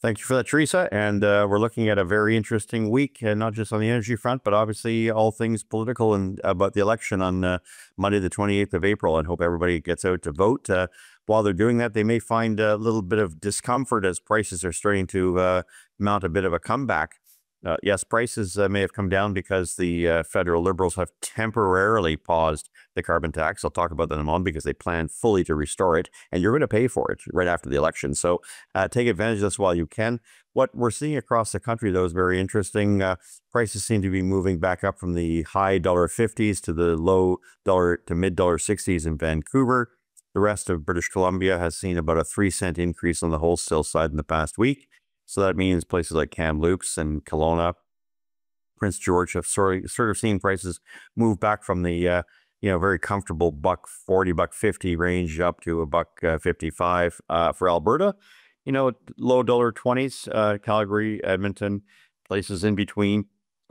Thank you for that, Teresa. And we're looking at a very interesting week, not just on the energy front, but obviously all things political and about the election on Monday, the 28th of April. And hope everybody gets out to vote. While they're doing that, they may find a little bit of discomfort as prices are starting to mount a bit of a comeback. Yes, prices may have come down because the federal Liberals have temporarily paused the carbon tax. I'll talk about that in a moment because they plan fully to restore it, and you're going to pay for it right after the election. So take advantage of this while you can. What we're seeing across the country, though, is very interesting. Prices seem to be moving back up from the high $50s to the low dollar to mid $60s in Vancouver. The rest of British Columbia has seen about a 3-cent increase on the wholesale side in the past week. So that means places like Kamloops and Kelowna, Prince George have sort of seen prices move back from the very comfortable $1.40, $1.50 range up to a $1.55 for Alberta. Low $20s, Calgary, Edmonton, places in between,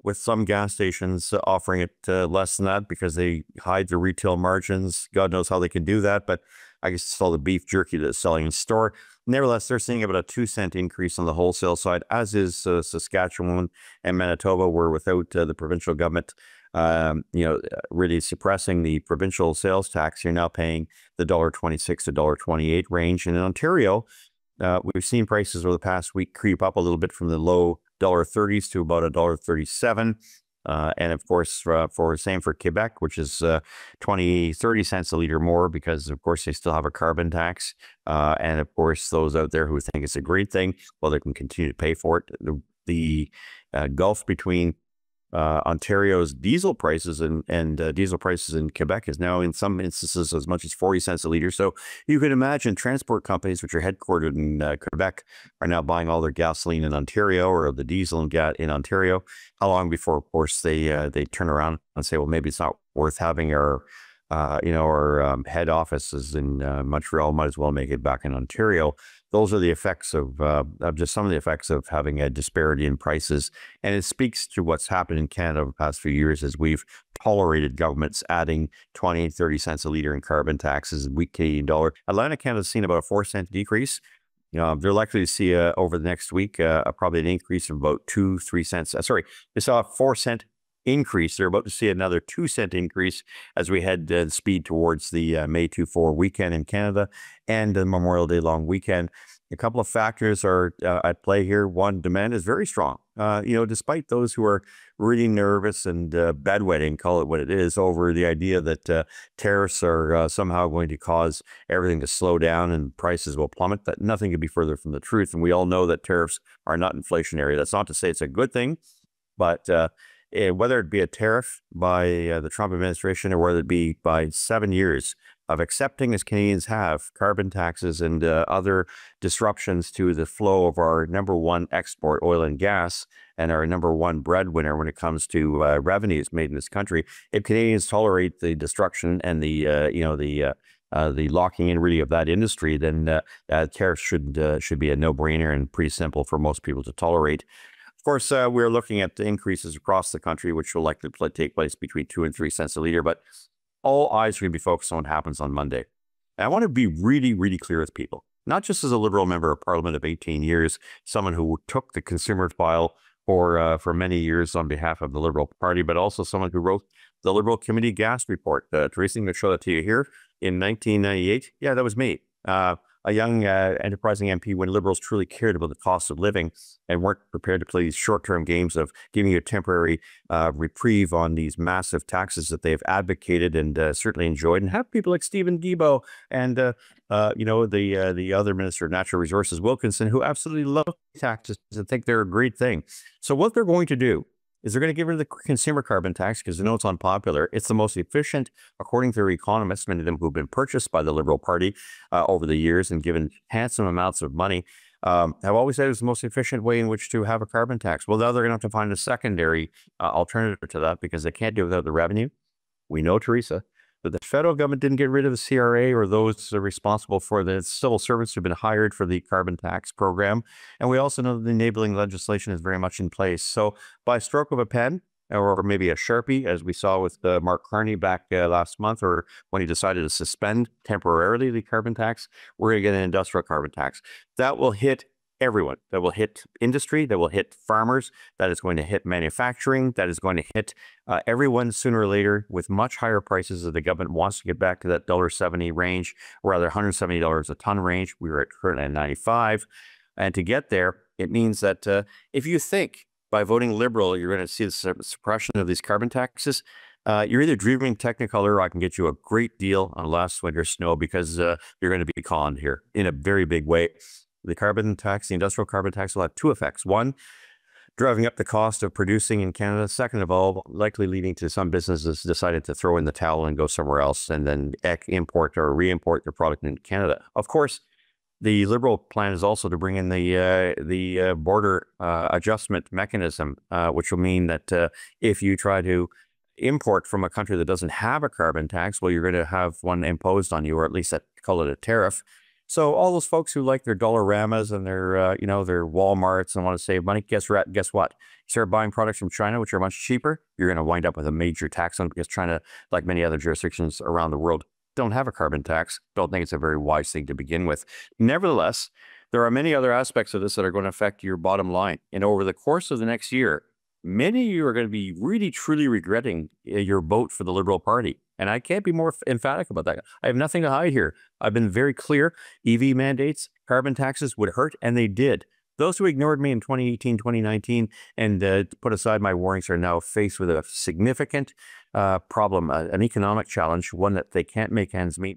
with some gas stations offering it less than that because they hide their retail margins. God knows how they can do that, but I guess it's all the beef jerky that's selling in store. Nevertheless, they're seeing about a 2-cent increase on the wholesale side, as is Saskatchewan and Manitoba, where without the provincial government, really suppressing the provincial sales tax, you're now paying the $1.26 to $1.28 range. And in Ontario, we've seen prices over the past week creep up a little bit from the low $30s to about $1.37. And of course, same for Quebec, which is 30 cents a liter more because, of course, they still have a carbon tax. And of course, those out there who think it's a great thing, well, they can continue to pay for it. The gulf between Ontario's diesel prices and diesel prices in Quebec is now in some instances as much as 40 cents a liter. So you can imagine transport companies, which are headquartered in Quebec, are now buying all their gasoline in Ontario or the diesel and gas in Ontario. How long before, of course, they turn around and say, well, maybe it's not worth having our head offices in Montreal, might as well make it back in Ontario. Those are the effects of just some of the effects of having a disparity in prices. And it speaks to what's happened in Canada over the past few years as we've tolerated governments adding 20, 30 cents a liter in carbon taxes and weak Canadian dollar. Atlantic Canada's seen about a 4-cent decrease. They're likely to see over the next week probably an increase of about 2-3 cents. They saw a 4-cent increase. They're about to see another 2-cent increase as we head speed towards the May 2-4 weekend in Canada and the Memorial Day long weekend. A couple of factors are at play here. One, demand is very strong. Despite those who are really nervous and bedwetting, call it what it is, over the idea that tariffs are somehow going to cause everything to slow down and prices will plummet, that nothing could be further from the truth. And we all know that tariffs are not inflationary. That's not to say it's a good thing, but whether it be a tariff by the Trump administration or whether it be by 7 years of accepting, as Canadians have, carbon taxes and other disruptions to the flow of our number one export, oil and gas, and our number one breadwinner when it comes to revenues made in this country, if Canadians tolerate the destruction and the locking in really of that industry, then tariffs should be a no-brainer and pretty simple for most people to tolerate. Of course, we're looking at the increases across the country, which will likely take place between 2 and 3 cents a liter. But all eyes are going to be focused on what happens on Monday. And I want to be really, really clear with people, not just as a Liberal member of Parliament of 18 years, someone who took the Consumer file for many years on behalf of the Liberal Party, but also someone who wrote the Liberal Committee Gas Report. Teresa, I'm going to show that to you here. In 1998, yeah, that was me. A young enterprising MP when Liberals truly cared about the cost of living and weren't prepared to play these short-term games of giving you a temporary reprieve on these massive taxes that they've advocated and certainly enjoyed, and have people like Stephen Guilbeault and the other Minister of Natural Resources, Wilkinson, who absolutely love taxes and think they're a great thing. So what they're going to do is they're going to get rid of the consumer carbon tax because they know it's unpopular. It's the most efficient, according to their economists, many of them who've been purchased by the Liberal Party over the years and given handsome amounts of money, have always said it was the most efficient way in which to have a carbon tax. Well, now they're going to have to find a secondary alternative to that because they can't do it without the revenue. We know, Teresa, that the federal government didn't get rid of the CRA or those responsible for the civil servants who've been hired for the carbon tax program. And we also know that the enabling legislation is very much in place. So by stroke of a pen, or maybe a Sharpie, as we saw with Mark Carney back last month, or when he decided to suspend temporarily the carbon tax, we're going to get an industrial carbon tax. That will hit everyone. That will hit industry, that will hit farmers, that is going to hit manufacturing, that is going to hit everyone sooner or later with much higher prices as the government wants to get back to that $1.70 range, or rather $170 a ton range. We were at currently at 95. And to get there, it means that if you think by voting Liberal, you're going to see the suppression of these carbon taxes, you're either dreaming Technicolor, or I can get you a great deal on last winter's snow, because you're going to be conned here in a very big way. The carbon tax, the industrial carbon tax, will have two effects. One, driving up the cost of producing in Canada. Second of all, likely leading to some businesses decided to throw in the towel and go somewhere else and then import or re-import their product into Canada. Of course, the Liberal plan is also to bring in the border adjustment mechanism, which will mean that if you try to import from a country that doesn't have a carbon tax, well, you're going to have one imposed on you, or at least call it a tariff. So all those folks who like their Dollarama's and their, their Walmarts and want to save money, guess what? You start buying products from China, which are much cheaper, you're going to wind up with a major tax on it, because China, like many other jurisdictions around the world, don't have a carbon tax. Don't think it's a very wise thing to begin with. Nevertheless, there are many other aspects of this that are going to affect your bottom line. And over the course of the next year, many of you are going to be really, truly regretting your vote for the Liberal Party. And I can't be more emphatic about that. I have nothing to hide here. I've been very clear. EV mandates, carbon taxes would hurt, and they did. Those who ignored me in 2018, 2019, and put aside my warnings are now faced with a significant problem, an economic challenge, one that they can't make ends meet.